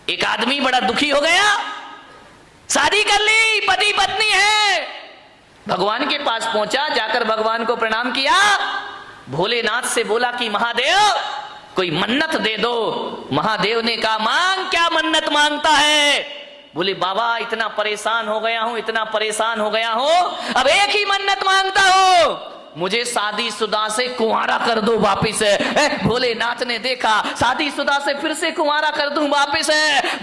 एक आदमी बड़ा दुखी हो गया, शादी कर ली, पति पत्नी है, भगवान के पास पहुंचा, जाकर भगवान को प्रणाम किया, भोलेनाथ से बोला कि महादेव कोई मन्नत दे दो। महादेव ने कहा मांग, क्या मन्नत मांगता है? बोले बाबा इतना परेशान हो गया हूं, इतना परेशान हो गया हूं, अब एक ही मन्नत मांगता हूं, मुझे शादीशुदा से कुंवारा कर दो वापिस। भोलेनाथ ने देखा शादीशुदा से फिर से कुंवारा कर दूं वापिस।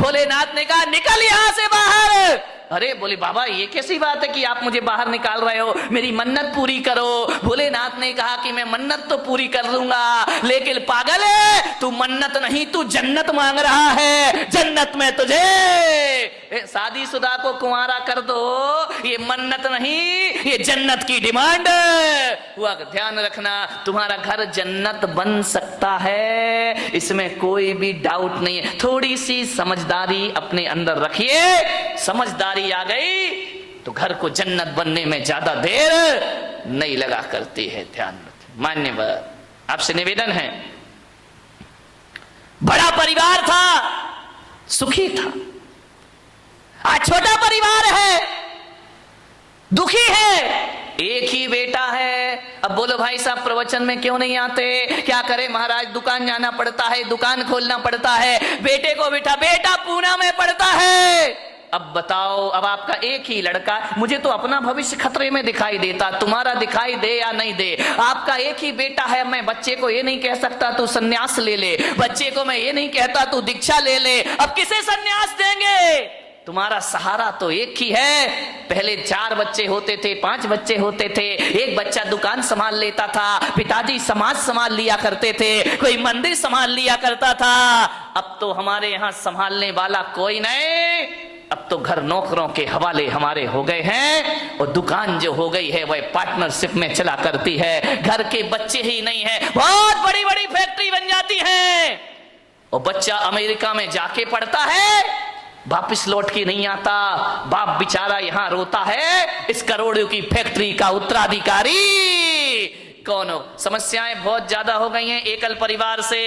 भोलेनाथ ने कहा निकल यहां से बाहर। अरे बोले बाबा ये कैसी बात है कि आप मुझे बाहर निकाल रहे हो, मेरी मन्नत पूरी करो। भोलेनाथ ने कहा कि मैं मन्नत तो पूरी कर दूंगा, लेकिन पागल है तू, मन्नत नहीं तू जन्नत मांग रहा है, जन्नत में तुझे शादीशुदा को कुंवारा कर दो, ये मन्नत नहीं ये जन्नत की डिमांड हुआ। ध्यान रखना तुम्हारा घर जन्नत बन सकता है, इसमें कोई भी डाउट नहीं है। थोड़ी सी समझदारी अपने अंदर रखिए, समझदारी आ गई तो घर को जन्नत बनने में ज्यादा देर नहीं लगा करती है। ध्यान रखें। मान्यवर आपसे निवेदन है, बड़ा परिवार था, सुखी था, आज छोटा परिवार है, दुखी है, एक ही बेटा है। अब बोलो भाई साहब प्रवचन में क्यों नहीं आते? क्या करें महाराज, दुकान जाना पड़ता है, दुकान खोलना पड़ता है, बेटे को बिठा, बेटा पूना में पड़ता है। अब बताओ, अब आपका एक ही लड़का, मुझे तो अपना भविष्य खतरे में दिखाई देता, तुम्हारा दिखाई दे या नहीं दे, आपका एक ही बेटा है। मैं बच्चे को ये नहीं कह सकता तू सन्यास ले ले, बच्चे को मैं ये नहीं कहता तू दीक्षा ले ले। अब किसे सन्यास देंगे? तुम्हारा सहारा तो एक ही है। पहले 4 बच्चे होते थे, 5 बच्चे होते थे, एक बच्चा दुकान संभाल लेता था, पिताजी समाज संभाल लिया करते थे, कोई मंदिर संभाल लिया करता था। अब तो हमारे यहाँ संभालने वाला कोई नहीं, अब तो घर नौकरों के हवाले हमारे हो गए हैं, और दुकान जो हो गई है वह पार्टनरशिप में चला करती है। घर के बच्चे ही नहीं है, बहुत बड़ी बड़ी फैक्ट्री बन जाती है, और बच्चा अमेरिका में जाके पढ़ता है, वापिस लौट के नहीं आता, बाप बेचारा यहां रोता है, इस करोड़ों की फैक्ट्री का उत्तराधिकारी कौन हो? समस्याएं बहुत ज्यादा हो गई हैं एकल परिवार से।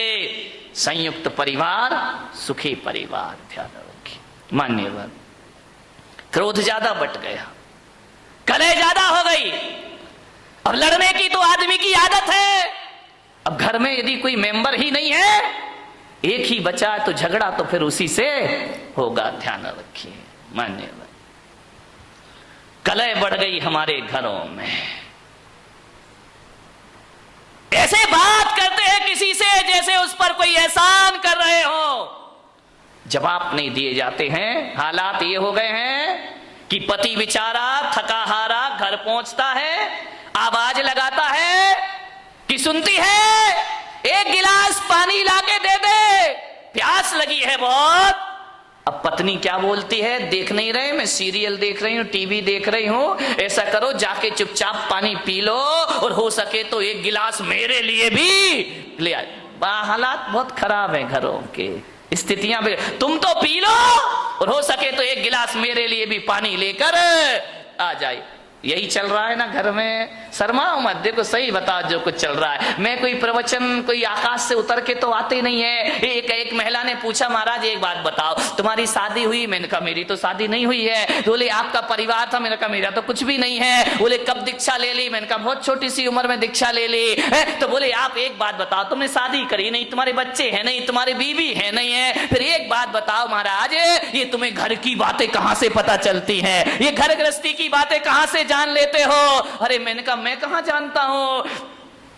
संयुक्त परिवार सुखी परिवार। ध्यान रखिए मान्यवर। क्रोध ज्यादा बढ़ गया, कलह ज्यादा हो गई, अब लड़ने की तो आदमी की आदत है। अब घर में यदि कोई मेंबर ही नहीं है, एक ही बचा है, तो झगड़ा तो फिर उसी से होगा। ध्यान रखिए मान्यवर। कलह बढ़ गई हमारे घरों में, ऐसे बात करते हैं किसी से जैसे उस पर कोई एहसान कर रहे हो, जवाब नहीं दिए जाते हैं। हालात ये हो गए हैं कि पति बेचारा थका हारा घर पहुंचता है, आवाज लगाता है कि सुनती है, एक गिलास पानी लाके दे दे, प्यास लगी है बहुत। अब पत्नी क्या बोलती है, देख नहीं रहे, मैं सीरियल देख रही हूँ, टीवी देख रही हूँ, ऐसा करो जाके चुपचाप पानी पी लो, और हो सके तो एक गिलास मेरे लिए भी ले आए। हालात बहुत खराब है घरों के, स्थितियां भी। तुम तो पी लो, और हो सके तो एक गिलास मेरे लिए भी पानी लेकर आ जाए। यही चल रहा है ना घर में। शर्माओ मत, देखो सही बताओ जो कुछ चल रहा है। मैं कोई प्रवचन कोई आकाश से उतर के तो आते नहीं है। एक महिला ने पूछा, महाराज एक बात बताओ, तुम्हारी शादी हुई? मैंने कहा मेरी तो शादी नहीं हुई है। बोले आपका परिवार था? मैंने कहा मेरा तो कुछ भी नहीं है। बोले कब दीक्षा ले ली? मैंने कहा बहुत छोटी सी उम्र में दीक्षा ले ली। तो बोले आप एक बात बताओ, तुमने शादी करी नहीं, तुम्हारे बच्चे हैं नहीं, तुम्हारी बीवी है नहीं है, फिर एक बात बताओ महाराज, ये तुम्हें घर की बातें कहां से पता चलती हैं? ये घर गृहस्थी की बातें कहां से जान लेते हो? अरे मैंने कहा मैं कहां जानता हूं।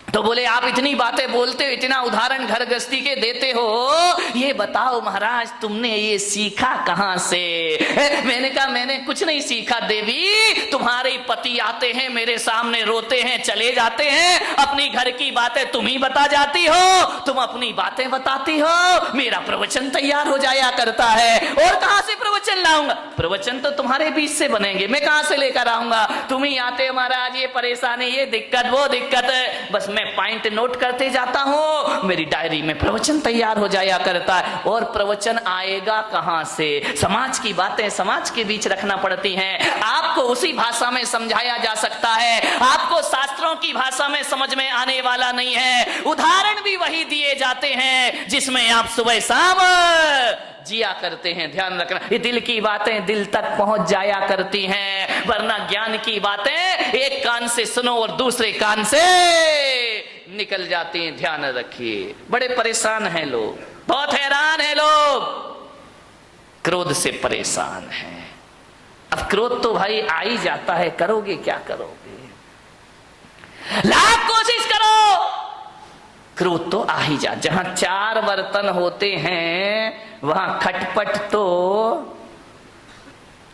तो बोले आप इतनी बातें बोलते हो, इतना उदाहरण घर गृहस्थी के देते हो, ये बताओ महाराज तुमने ये सीखा कहां से? मैंने कहा मैंने कुछ नहीं सीखा देवी, तुम्हारे पति आते हैं मेरे सामने, रोते हैं, चले जाते हैं, अपनी घर की बातें तुम ही बता जाती हो, तुम अपनी बातें बताती हो, मेरा प्रवचन तैयार हो जाया करता है। और कहां से प्रवचन लाऊंगा? प्रवचन तो तुम्हारे बीच से बनेंगे, मैं कहां से लेकर आऊंगा? तुम ही आते हो महाराज, ये परेशानी, ये दिक्कत, वो दिक्कत, बस मैं मैं पॉइंट नोट करते जाता हूं, मेरी डायरी में प्रवचन तैयार हो जाया करता है। और प्रवचन आएगा कहां से? समाज की बातें समाज के बीच रखना पड़ती हैं। आपको उसी भाषा में समझाया जा सकता है, आपको शास्त्रों की भाषा में समझ में आने वाला नहीं है। उदाहरण भी वही दिए जाते हैं जिसमें आप सुबह शाम जिया करते हैं। ध्यान रखना, ये दिल की बातें दिल तक पहुंच जाया करती हैं, वरना ज्ञान की बातें एक कान से सुनो और दूसरे कान से निकल जाती हैं। ध्यान रखिए, बड़े परेशान हैं लोग, बहुत हैरान हैं लोग, क्रोध से परेशान हैं। अब क्रोध तो भाई आ ही जाता है, करोगे क्या करोगे? लाख कोशिश करो, क्रोध तो आ ही जा। जहां चार बर्तन होते हैं वहां खटपट तो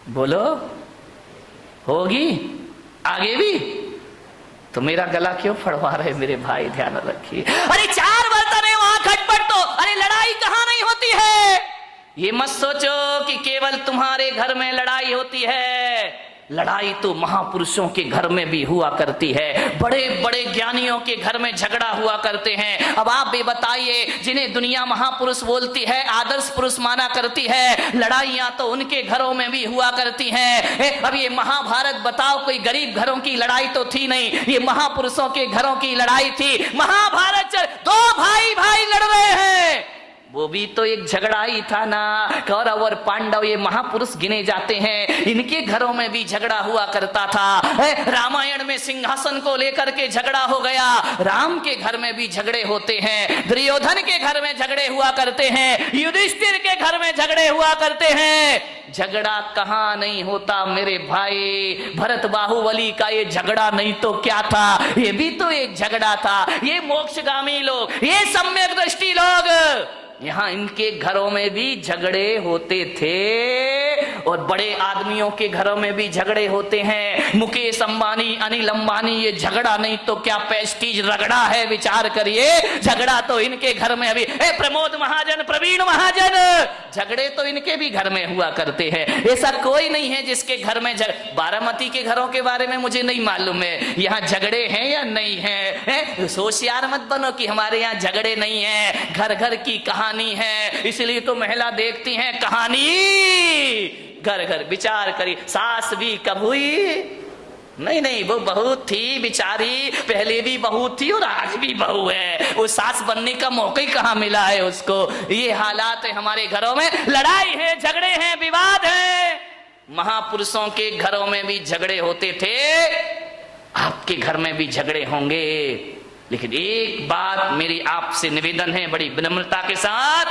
बोलो होगी, आगे भी। तो मेरा गला क्यों फड़वा रहे मेरे भाई? ध्यान रखिए। अरे चार बर्तन है वहां खटपट तो, अरे लड़ाई कहां नहीं होती है? ये मत सोचो कि केवल तुम्हारे घर में लड़ाई होती है। लड़ाई तो महापुरुषों के घर में भी हुआ करती है, बड़े बड़े ज्ञानियों के घर में झगड़ा हुआ करते हैं। अब आप भी बताइए, जिन्हें दुनिया महापुरुष बोलती है, आदर्श पुरुष माना करती है, लड़ाइयां तो उनके घरों में भी हुआ करती हैं। अब ये महाभारत बताओ, कोई गरीब घरों की लड़ाई तो थी नहीं, ये महापुरुषों के घरों की लड़ाई थी। महाभारत दो भाई भाई लड़ रहे हैं, वो भी तो एक झगड़ा ही था ना। कौरव और पांडव ये महापुरुष गिने जाते हैं, इनके घरों में भी झगड़ा हुआ करता था। रामायण में सिंहासन को लेकर के झगड़ा हो गया, राम के घर में भी झगड़े होते हैं, दुर्योधन के घर में झगड़े हुआ करते हैं, युधिष्ठिर के घर में झगड़े हुआ करते हैं। झगड़ा कहां नहीं होता मेरे भाई? भरत बाहुबली का ये झगड़ा नहीं तो क्या था? ये भी तो एक झगड़ा था। ये मोक्षगामी लोग, ये सम्यक दृष्टि लोग, यहां इनके घरों में भी झगड़े होते थे और बड़े आदमियों के घरों में भी झगड़े होते हैं। मुकेश अंबानी, अनिल अंबानी, ये झगड़ा नहीं तो क्या पेस्टीज रगड़ा है? विचार करिए, झगड़ा तो इनके घर में अभी। प्रमोद महाजन, प्रवीण महाजन, झगड़े तो इनके भी घर में हुआ करते हैं। ऐसा कोई नहीं है जिसके घर में बारामती के घरों के बारे में मुझे नहीं मालूम है, यहाँ झगड़े हैं या नहीं है। होशियार मत बनो कि हमारे यहाँ झगड़े नहीं है, घर घर की कहानी है, इसलिए तो महिला देखती हैं कहानी घर घर। विचार करी, सास भी कब हुई? नहीं, वो बहू थी बेचारी, पहले भी बहू थी और आज भी बहू है, वो सास बनने का मौका ही कहां मिला है उसको। ये हालात है हमारे घरों में, लड़ाई है, झगड़े हैं, विवाद है। महापुरुषों के घरों में भी झगड़े होते थे, आपके घर में भी झगड़े होंगे। लेकिन एक बात मेरी आपसे निवेदन है बड़ी विनम्रता के साथ,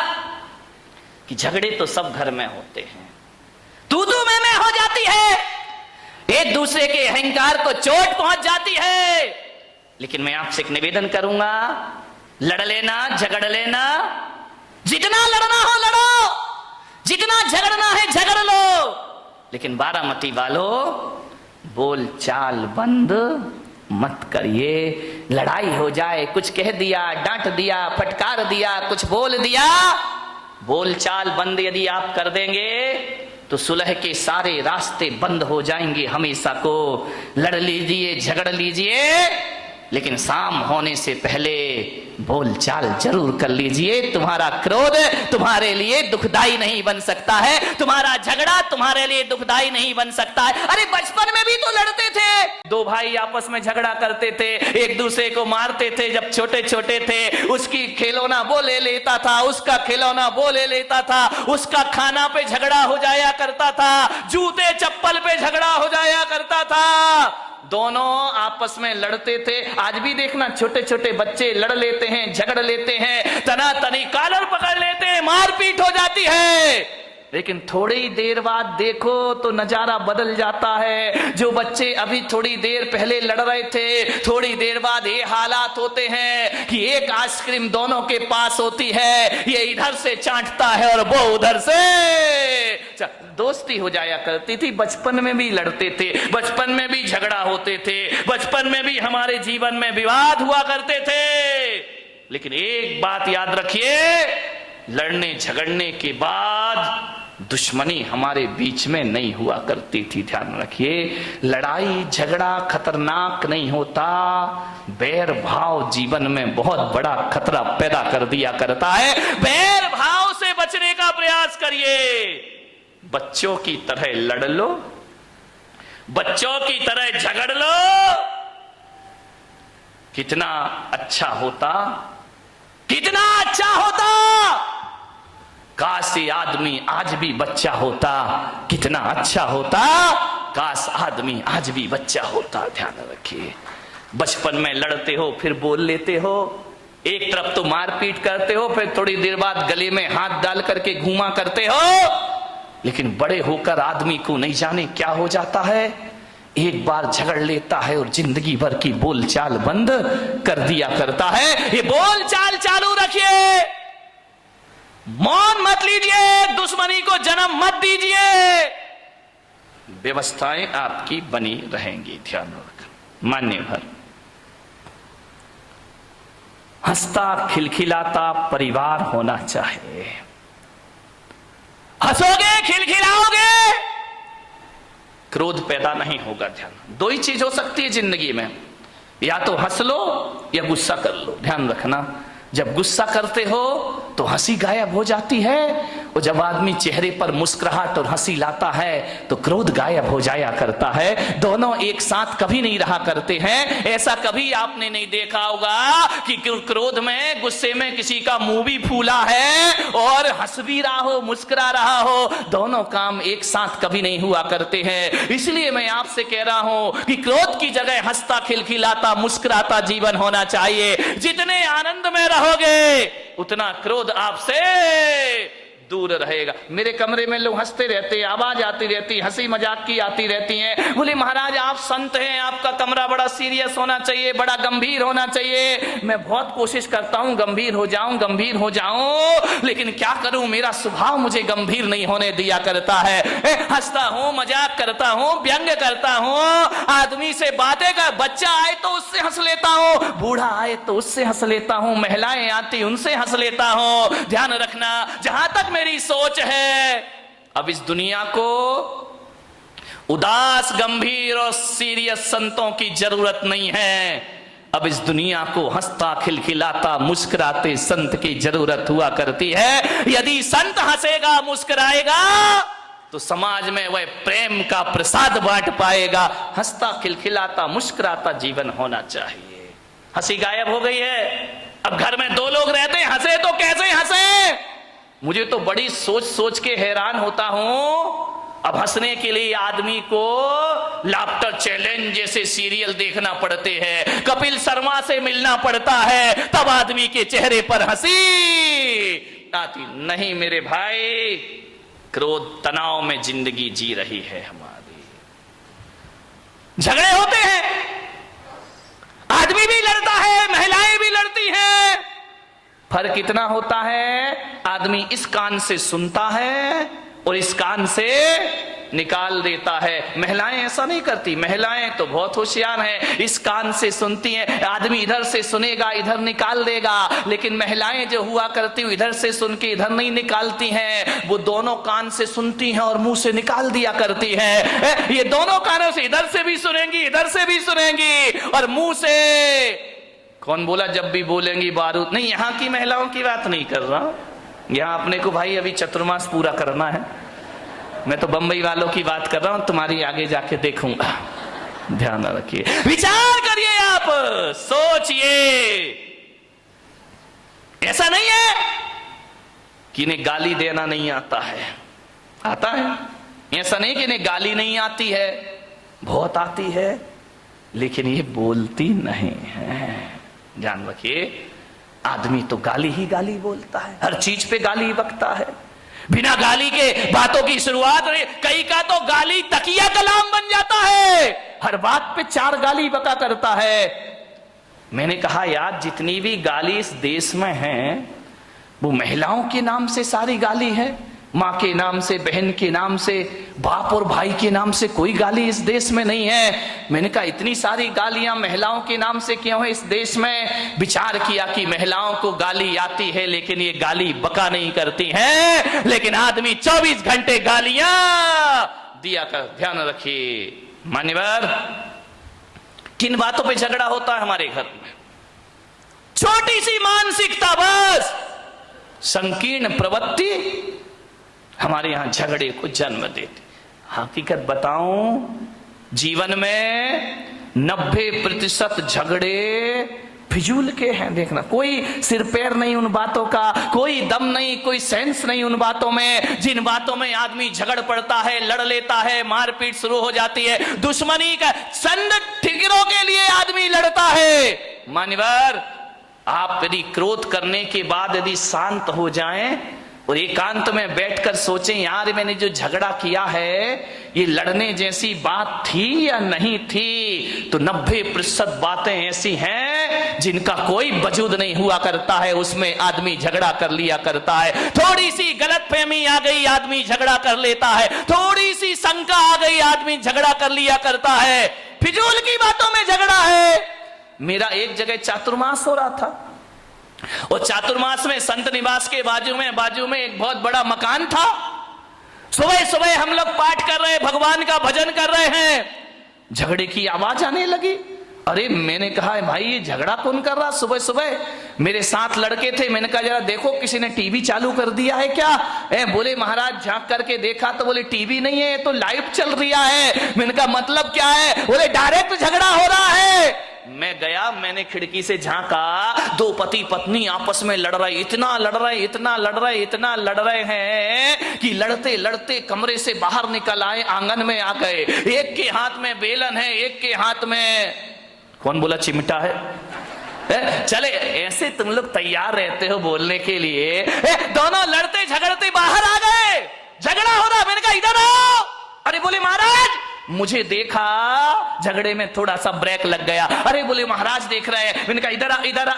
कि झगड़े तो सब घर में होते हैं, तू मैं हो जाती है, एक दूसरे के अहंकार को चोट पहुंच जाती है। लेकिन मैं आपसे एक निवेदन करूंगा, लड़ लेना, झगड़ लेना, जितना लड़ना हो लड़ो, जितना झगड़ना है झगड़ लो, लेकिन बारामती वालों बोल चाल बंद मत करिए। लड़ाई हो जाए, कुछ कह दिया, डांट दिया, फटकार दिया, कुछ बोल दिया, बोल चाल बंद यदि आप कर देंगे तो सुलह के सारे रास्ते बंद हो जाएंगे हमेशा को। लड़ लीजिए, झगड़ लीजिए, लेकिन शाम होने से पहले बोल चाल जरूर कर लीजिए। तुम्हारा क्रोध तुम्हारे लिए दुखदाई नहीं बन सकता है, तुम्हारा झगड़ा तुम्हारे लिए दुखदाई नहीं बन सकता है। अरे बचपन में भी तो लड़ते थे, दो भाई आपस में झगड़ा करते थे, एक दूसरे को मारते थे जब छोटे छोटे थे। उसकी खिलौना वो ले लेता था, उसका खिलौना वो ले लेता था, उसका खाना पे झगड़ा हो जाया करता था, जूते चप्पल पे झगड़ा हो जाया करता था, दोनों आपस में लड़ते थे। आज भी देखना छोटे छोटे बच्चे लड़ लेते हैं, झगड़ लेते हैं, तना तनी कॉलर पकड़ लेते हैं, मारपीट हो जाती है। लेकिन थोड़ी देर बाद देखो तो नजारा बदल जाता है। जो बच्चे अभी थोड़ी देर पहले लड़ रहे थे, थोड़ी देर बाद ये हालात होते हैं कि एक आइसक्रीम दोनों के पास होती है, ये इधर से चाटता है और वो उधर से। दोस्ती हो जाया करती थी, बचपन में भी लड़ते थे, बचपन में भी झगड़ा होते थे, बचपन में भी हमारे जीवन में विवाद हुआ करते थे। लेकिन एक बात याद रखिए, लड़ने झगड़ने के बाद दुश्मनी हमारे बीच में नहीं हुआ करती थी। ध्यान रखिए, लड़ाई झगड़ा खतरनाक नहीं होता, बैर भाव जीवन में बहुत बड़ा खतरा पैदा कर दिया करता है। बैर भाव से बचने का प्रयास करिए। बच्चों की तरह लड़ लो, बच्चों की तरह झगड़ लो, कितना अच्छा होता, कितना अच्छा होता। काश ये आदमी आज भी बच्चा होता, कितना अच्छा होता। काश आदमी आज भी बच्चा होता। ध्यान रखिए, बचपन में लड़ते हो, फिर बोल लेते हो, एक तरफ तो मारपीट करते हो, फिर थोड़ी देर बाद गले में हाथ डाल करके घूमा करते हो, लेकिन बड़े होकर आदमी को नहीं जाने क्या हो जाता है, एक बार झगड़ लेता है और जिंदगी भर की बोलचाल बंद कर दिया करता है। ये बोलचाल चालू रखिए, मौन मत लीजिए, दुश्मनी को जन्म मत दीजिए, व्यवस्थाएं आपकी बनी रहेंगी। ध्यान रखना। मान्य भर हंसता खिलखिलाता परिवार होना चाहिए। हंसोगे, खिलखिलाओगे, क्रोध पैदा नहीं होगा। ध्यान, दो ही चीज हो सकती है जिंदगी में, या तो हंस लो या गुस्सा कर लो। ध्यान रखना, जब गुस्सा करते हो तो हंसी गायब हो जाती है, और जब आदमी चेहरे पर मुस्कुराहट और हंसी लाता है तो क्रोध गायब हो जाया करता है। दोनों एक साथ कभी नहीं रहा करते हैं। ऐसा कभी आपने नहीं देखा होगा कि क्रोध में, गुस्से में किसी का मुंह भी फूला है और हंस भी रहा हो, मुस्कुरा रहा हो। दोनों काम एक साथ कभी नहीं हुआ करते हैं। इसलिए मैं आपसे कह रहा हूं कि क्रोध की जगह हंसता खिलखिलाता मुस्कुराता जीवन होना चाहिए। जितने आनंद में रहोगे उतना क्रोध आपसे दूर रहेगा। मेरे कमरे में लोग हंसते रहते हैं, आवाज आती रहती, हंसी मजाक की आती रहती है। बोले महाराज आप संत हैं, आपका कमरा बड़ा सीरियस होना चाहिए, बड़ा गंभीर होना चाहिए। मैं बहुत कोशिश करता हूं गंभीर हो जाऊं, गंभीर हो जाऊं, लेकिन क्या करूं, मेरा स्वभाव मुझे गंभीर नहीं होने दिया करता है। हंसता हूं, मजाक करता हूं, व्यंग करता हूं, आदमी से बातें कर, बच्चा आए तो उससे हंस लेता हूं, बूढ़ा आए तो उससे हंस लेता हूं, महिलाएं आती उनसे हंस लेता हूं। ध्यान रखना, जहां तक मेरी सोच है, अब इस दुनिया को उदास, गंभीर और सीरियस संतों की जरूरत नहीं है। अब इस दुनिया को हंसता खिलखिलाता मुस्कुराते संत की जरूरत हुआ करती है। यदि संत हंसेगा, मुस्कुराएगा तो समाज में वह प्रेम का प्रसाद बांट पाएगा। हंसता खिलखिलाता मुस्कुराता जीवन होना चाहिए। हंसी गायब हो गई है। अब घर में दो लोग रहते हैं, हंसे तो कैसे हंसे? मुझे तो बड़ी सोच सोच के हैरान होता हूं। अब हंसने के लिए आदमी को लाफ्टर चैलेंज जैसे सीरियल देखना पड़ते हैं, कपिल शर्मा से मिलना पड़ता है, तब आदमी के चेहरे पर हंसी आती। नहीं मेरे भाई, क्रोध तनाव में जिंदगी जी रही है हमारी। झगड़े होते हैं, आदमी भी लड़ता है, महिलाएं भी लड़ती हैं। फर्क इतना होता है, आदमी इस कान से सुनता है और इस कान से निकाल देता है। महिलाएं ऐसा नहीं करती, महिलाएं तो बहुत होशियार हैं, इस कान से सुनती हैं। आदमी इधर से सुनेगा, इधर निकाल देगा, लेकिन महिलाएं जो हुआ करती हुई इधर से सुन के इधर नहीं निकालती हैं, वो दोनों कान से सुनती हैं और मुंह से निकाल दिया करती हैं। ये दोनों कानों से इधर से भी सुनेंगी, इधर से भी सुनेंगी और मुंह से। कौन बोला जब भी बोलेंगी बारूद? नहीं, यहाँ की महिलाओं की बात नहीं कर रहा, यहाँ अपने को भाई अभी चतुर्मास पूरा करना है। मैं तो बंबई वालों की बात कर रहा हूं, तुम्हारी आगे जाके देखूंगा। ध्यान रखिए, विचार करिए, आप सोचिए। ऐसा नहीं है कि इन्हें गाली देना नहीं आता है, आता है। ऐसा नहीं कि इन्हें गाली नहीं आती है, बहुत आती है, लेकिन ये बोलती नहीं है। ध्यान रखिए, आदमी तो गाली ही गाली बोलता है, हर चीज पे गाली बकता है, बिना गाली के बातों की शुरुआत। कई का तो गाली तकिया कलाम बन जाता है, हर बात पे चार गाली बका करता है। मैंने कहा यार, जितनी भी गाली इस देश में है वो महिलाओं के नाम से सारी गाली है। माँ के नाम से, बहन के नाम से, बाप और भाई के नाम से कोई गाली इस देश में नहीं है। मैंने कहा इतनी सारी गालियां महिलाओं के नाम से क्यों है इस देश में? विचार किया कि महिलाओं को गाली आती है लेकिन ये गाली बका नहीं करती हैं, लेकिन आदमी 24 घंटे गालियां दिया कर। ध्यान रखिए मान्यवर, किन बातों पे झगड़ा होता है हमारे घर में? छोटी सी मानसिकता, बस संकीर्ण प्रवृत्ति हमारे यहां झगड़े को जन्म देती। हकीकत बताऊं, जीवन में 90% झगड़े फिजूल के हैं। देखना, कोई सिर पैर नहीं उन बातों का, कोई दम नहीं, कोई सेंस नहीं उन बातों में। जिन बातों में आदमी झगड़ पड़ता है, लड़ लेता है, मारपीट शुरू हो जाती है, दुश्मनी का चंद ठिकरों के लिए आदमी लड़ता है। मान्यवर, आप यदि क्रोध करने के बाद यदि शांत हो जाएं और एकांत में बैठकर सोचें, यार मैंने जो झगड़ा किया है ये लड़ने जैसी बात थी या नहीं थी, तो 90% बातें ऐसी हैं जिनका कोई वजूद नहीं हुआ करता है, उसमें आदमी झगड़ा कर लिया करता है। थोड़ी सी गलतफहमी आ गई, आदमी झगड़ा कर लेता है। थोड़ी सी शंका आ गई, आदमी झगड़ा कर लिया करता है। फिजूल की बातों में झगड़ा है। मेरा एक जगह चातुर्मास हो रहा था, और चातुर्मास में संत निवास के बाजू में एक बहुत बड़ा मकान था। सुबह सुबह हम लोग पाठ कर रहे, भगवान का भजन कर रहे हैं, झगड़े की आवाज आने लगी। अरे मैंने कहा भाई ये झगड़ा कौन कर रहा सुबह सुबह? मेरे साथ लड़के थे, मैंने कहा जरा देखो किसी ने टीवी चालू कर दिया है क्या? बोले महाराज झांक करके देखा तो बोले टीवी नहीं है, ये तो लाइव चल रहा है। मैंने कहा मतलब क्या है? बोले डायरेक्ट झगड़ा हो रहा है। मैं गया, मैंने खिड़की से झांका, दो पति पत्नी आपस में लड़ रहे, इतना लड़ रहे हैं कि लड़ते लड़ते कमरे से बाहर निकल आए, आंगन में आ गए। एक के हाथ में बेलन है, एक के हाथ में कौन बोला चिमटा है। चले ऐसे तुम लोग तैयार रहते हो बोलने के लिए। दोनों लड़ते झगड़ते बाहर आ गए, झगड़ा हो रहा। मैंने कहा इधर आओ। अरे बोले महाराज, मुझे देखा, झगड़े में थोड़ा सा ब्रेक लग गया। अरे बोले महाराज देख रहे हैं। मैंने कहा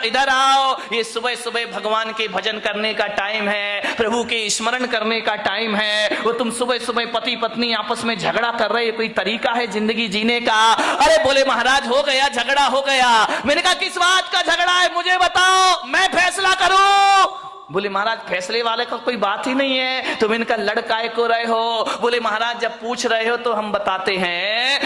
इधर आओ, ये सुबह सुबह भगवान के भजन करने का टाइम है, प्रभु के स्मरण करने का टाइम है, वो तुम सुबह सुबह पति पत्नी आपस में झगड़ा कर रहे, कोई तरीका है जिंदगी जीने का? अरे बोले महाराज हो गया, झगड़ा हो गया। मैंने कहा किस बात का झगड़ा है मुझे बताओ, मैं फैसला करूं। बोले महाराज फैसले वाले का कोई बात ही नहीं है, तुम इनका लड़काए को रहे हो। बोले महाराज जब पूछ रहे हो तो हम बताते हैं,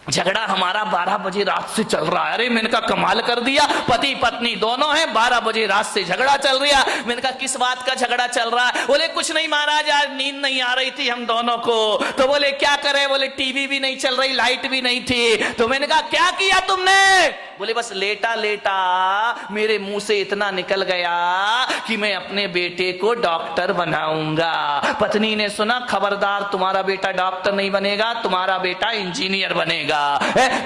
झगड़ा हमारा 12 बजे रात से चल रहा है। अरे मैंने कहा कमाल कर दिया, पति पत्नी दोनों हैं, 12 बजे रात से झगड़ा चल रहा। मैंने कहा किस बात का झगड़ा चल रहा है? बोले कुछ नहीं महाराज, आज नींद नहीं आ रही थी हम दोनों को। तो बोले क्या करे? बोले टीवी भी नहीं चल रही, लाइट भी नहीं थी। तो मैंने कहा क्या किया तुमने? बोले बस लेटा लेटा मेरे मुंह से इतना निकल गया कि मैं अपने बेटे को डॉक्टर बनाऊंगा। पत्नी ने सुना, खबरदार तुम्हारा बेटा डॉक्टर नहीं बनेगा, तुम्हारा बेटा इंजीनियर बनेगा।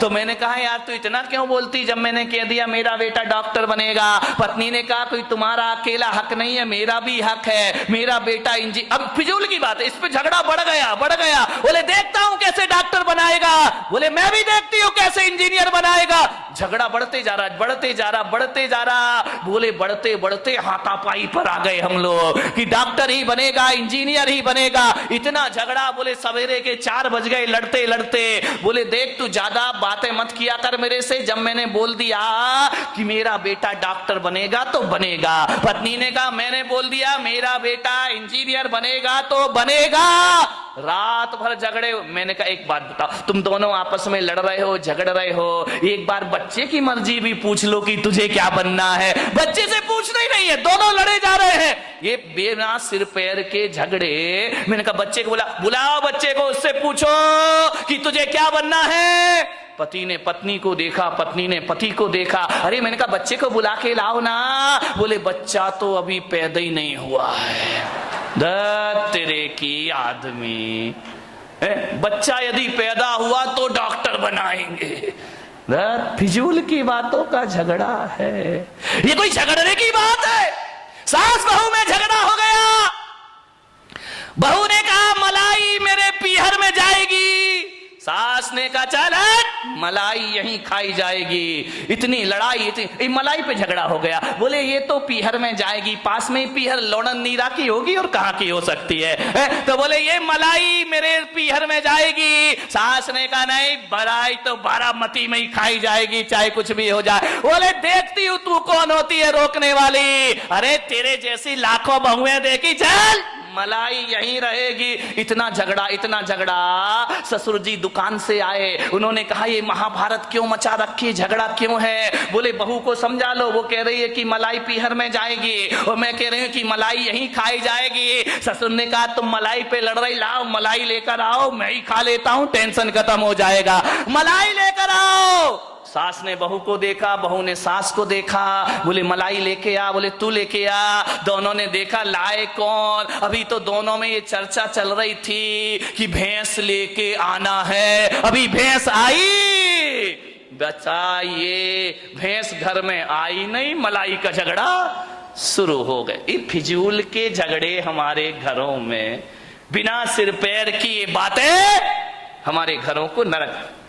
तो मैंने कहा यार तू इतना क्यों बोलती, जब मैंने कह दिया मेरा बेटा डॉक्टर बनेगा। पत्नी ने कहा कोई तुम्हारा अकेला हक नहीं है, मेरा भी हक है, मेरा बेटा इंजीनियर। अब फिजूल की बात है, इस पे झगड़ा बढ़ गया। बोले देखता हूं कैसे डॉक्टर बनाएगा। बोले मैं भी देखती हूं कैसे इंजीनियर बनाएगा। झगड़ा बढ़ते जा रहा। बोले बढ़ते बढ़ते हाथापाई पर आ गए हम लोग कि डॉक्टर ही बनेगा, इंजीनियर ही बनेगा। इतना झगड़ा, बोले सवेरे के 4 बज गए लड़ते लड़ते। बोले देख तू ज्यादा बातें मत किया कर मेरे से, जब मैंने बोल दिया कि मेरा बेटा डॉक्टर बनेगा तो बनेगा। पत्नी ने कहा मैंने बोल दिया मेरा बेटा इंजीनियर बनेगा तो बनेगा। रात भर झगड़े। मैंने कहा एक बात बताओ, तुम दोनों आपस में लड़ रहे हो, झगड़ रहे हो, एक बार बच्चे की मर्जी भी पूछ लो कि तुझे क्या बनना है। बच्चे से पूछना ही नहीं है, दोनों लड़े जा रहे हैं। ये बिना सिर पैर के झगड़े। मैंने कहा बच्चे को बुलाओ बच्चे को, उससे पूछो कि तुझे क्या बनना है। पति ने पत्नी को देखा, पत्नी ने पति को देखा। अरे मैंने कहा बच्चे को बुला के लाओ ना। बोले बच्चा तो अभी पैदा ही नहीं हुआ है। तेरे की आदमी, बच्चा यदि पैदा हुआ तो डॉक्टर बनाएंगे। फिजूल की बातों का झगड़ा है। ये कोई झगड़ने की बात है? सास बहू में झगड़ा हो गया। बहू ने कहा मलाई मेरे पीहर में जाएगी। सास ने कहा चल हट, मलाई यहीं खाई जाएगी। इतनी लड़ाई, इतनी मलाई पे झगड़ा हो गया। बोले ये तो पीहर में जाएगी, पास में ही पीहर लोणन नीरा की होगी और कहां की हो सकती है? तो बोले ये मलाई मेरे पीहर में जाएगी। सास ने कहा नहीं, मलाई तो बारामती में ही खाई जाएगी, चाहे कुछ भी हो जाए। बोले देखती हूं तू कौन होती है रोकने वाली, अरे तेरे जैसी लाखों बहुएं देखी, चल मलाई यहीं रहेगी। इतना झगड़ा, इतना झगड़ा। ससुर जी दुकान से आए, उन्होंने कहा ये महाभारत क्यों मचा रखी, झगड़ा क्यों है? बोले बहू को समझा लो, वो कह रही है कि मलाई पीहर में जाएगी और मैं कह रही हूं कि मलाई यहीं खाई जाएगी। ससुर ने कहा तुम मलाई पे लड़ रही, लाओ मलाई लेकर आओ, मैं ही खा लेता हूं, टेंशन खत्म हो जाएगा, मलाई लेकर आओ। सास ने बहू को देखा, बहू ने सास को देखा, बोले मलाई लेके आ, बोले तू लेके आ। दोनों ने देखा लाए कौन। अभी तो दोनों में ये चर्चा चल रही थी कि भैंस लेके आना है। अभी भैंस आई, बचा ये भैंस घर में आई नहीं, मलाई का झगड़ा शुरू हो गए। ये फिजूल के झगड़े हमारे घरों में, बिना सिर पैर की ये बातें हमारे घरों को नरक